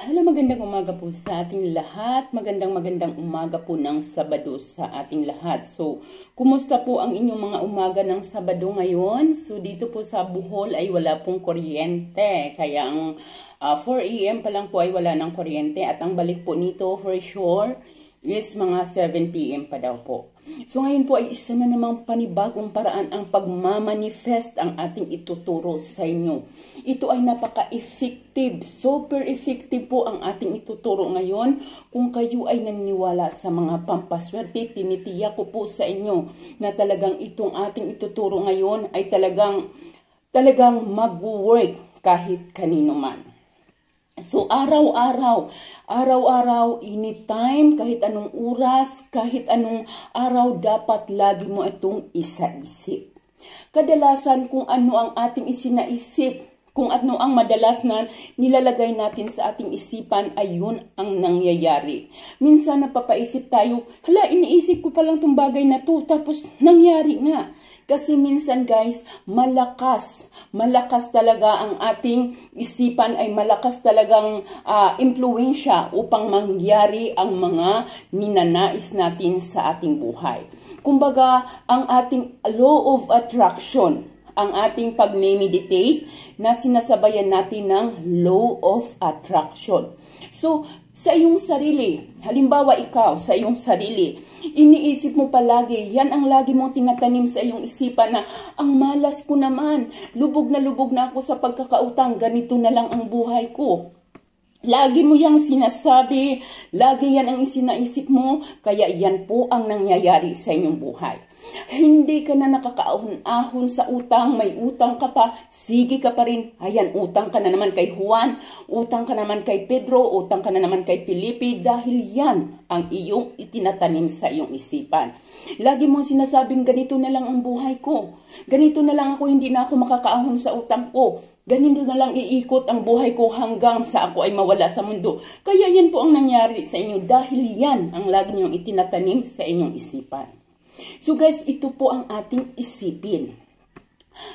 Hello, magandang umaga po sa ating lahat. Magandang umaga po ng Sabado sa ating lahat. So, kumusta po ang inyong mga umaga ng Sabado ngayon? So, dito po sa Bohol ay wala pong kuryente. Kaya ang 4 AM pa lang po ay wala ng kuryente. At ang balik po nito for sure is mga 7 PM pa daw po. So ngayon po ay isa na namang panibagong paraan ang pagmamanifest ang ating ituturo sa inyo. Ito ay napaka-effective, super effective po ang ating ituturo ngayon. Kung kayo ay naniniwala sa mga pampaswerte, tinitiyak ko po sa inyo na talagang itong ating ituturo ngayon ay talagang mag-work kahit kanino man. So, araw-araw, anytime, kahit anong oras, kahit anong araw, dapat lagi mo itong isa-isip. Kadalasan, kung ano ang ating isinaisip, kung ano ang madalas na nilalagay natin sa ating isipan, ay yun ang nangyayari. Minsan napapaisip tayo, hala, iniisip ko palang itong bagay na to, tapos nangyari nga. Kasi minsan guys, malakas talaga ang ating isipan, ay malakas talagang impluwensya upang mangyari ang mga ninanais natin sa ating buhay. Kumbaga, ang ating law of attraction, ang ating pag-meditate na sinasabayan natin ng law of attraction. So, sa iyong sarili, halimbawa ikaw, sa iyong sarili, iniisip mo palagi, yan ang lagi mong tinatanim sa iyong isipan na, ang malas ko naman, lubog na ako sa pagkakautang, ganito na lang ang buhay ko. Lagi mo yang sinasabi, lagi yan ang isinaisip mo, kaya yan po ang nangyayari sa inyong buhay. Hindi ka na nakakaahon-ahon sa utang, may utang ka pa, sige ka pa rin. Ayan, utang ka na naman kay Juan, utang ka naman kay Pedro, utang ka na naman kay Felipe, dahil yan ang iyong itinatanim sa iyong isipan. Lagi mong sinasabing, ganito na lang ang buhay ko, ganito na lang ako, hindi na ako makakaahon sa utang ko, ganito na lang iikot ang buhay ko hanggang sa ako ay mawala sa mundo. Kaya yan po ang nangyari sa inyo, dahil yan ang lagi niyong itinatanim sa inyong isipan. So guys, ito po ang ating isipin.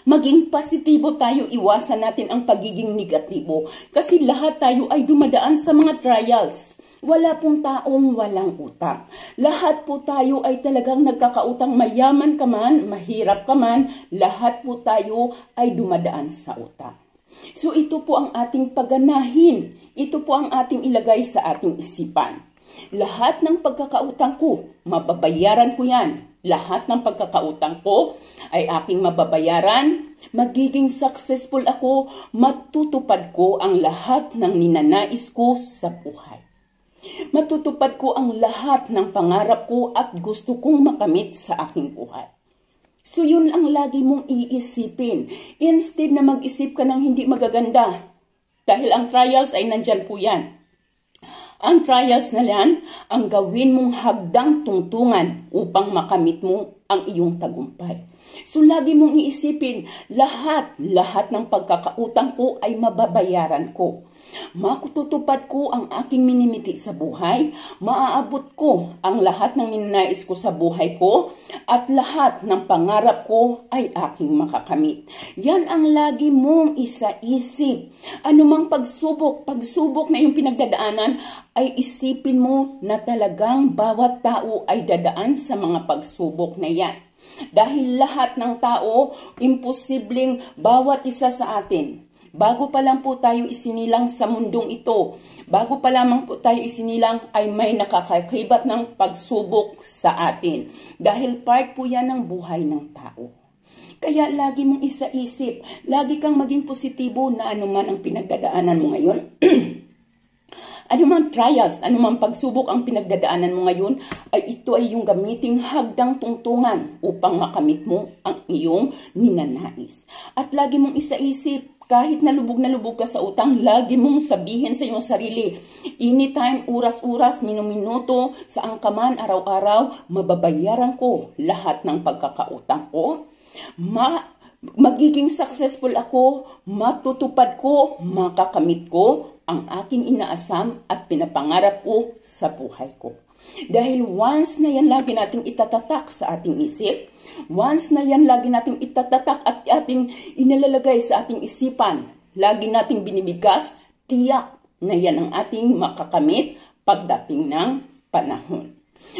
Maging positibo tayo, iwasan natin ang pagiging negatibo. Kasi lahat tayo ay dumadaan sa mga trials. Wala pong taong walang utang. Lahat po tayo ay talagang nagkakautang, mayaman ka man, mahirap ka man, lahat po tayo ay dumadaan sa utang. So ito po ang ating pagganahin. Ito po ang ating ilagay sa ating isipan. Lahat ng pagkakautang ko, mababayaran ko yan. Lahat ng pagkakautang ko ay aking mababayaran. Magiging successful ako, matutupad ko ang lahat ng ninanais ko sa buhay. Matutupad ko ang lahat ng pangarap ko at gusto kong makamit sa aking buhay. So yun ang lagi mong iisipin. Instead na mag-isip ka ng hindi magaganda. Dahil ang trials ay nandyan po yan. Ang trials na yan, ang gawin mong hagdang tungtungan upang makamit mo ang iyong tagumpay. So lagi mong iisipin, lahat ng pagkakautang ko ay mababayaran ko. Makututupad ko ang aking minimiti sa buhay, maaabot ko ang lahat ng ninanais ko sa buhay ko, at lahat ng pangarap ko ay aking makakamit. Yan ang lagi mong isa-isip. Anumang pagsubok na yung pinagdadaanan, ay isipin mo na talagang bawat tao ay dadaan sa mga pagsubok na yan. Dahil lahat ng tao, imposibleng bawat isa sa atin. Bago pa lang po tayo isinilang sa mundong ito, bago pa lamang po tayo isinilang, ay may nakakakibat ng pagsubok sa atin. Dahil part po yan ng buhay ng tao. Kaya lagi mong isa-isip, lagi kang maging positibo na anuman ang pinagdadaanan mo ngayon. Anumang trials, anumang pagsubok ang pinagdadaanan mo ngayon, ay ito ay yung gamiting hagdang tungtungan upang makamit mo ang iyong ninanais. At lagi mong isa-isip, kahit na lubog ka sa utang, lagi mong sabihin sa iyong sarili, anytime, oras-oras, minuminuto, saan ka man, araw-araw, mababayaran ko lahat ng pagkakautang ko. Magiging successful ako, matutupad ko, makakamit ko ang aking inaasam at pinapangarap ko sa buhay ko. Dahil once na yan lagi nating itatatak sa ating isip, once na yan lagi nating itatatak at ating inalalagay sa ating isipan, lagi nating binibigas, tiyak na yan ang ating makakamit pagdating ng panahon.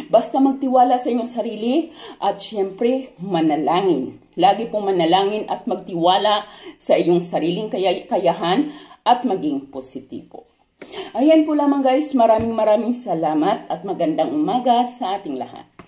Basta magtiwala sa inyong sarili at syempre manalangin. Lagi pong manalangin at magtiwala sa iyong sariling kayahan at maging positibo. Ayan po lamang guys, maraming salamat at magandang umaga sa ating lahat.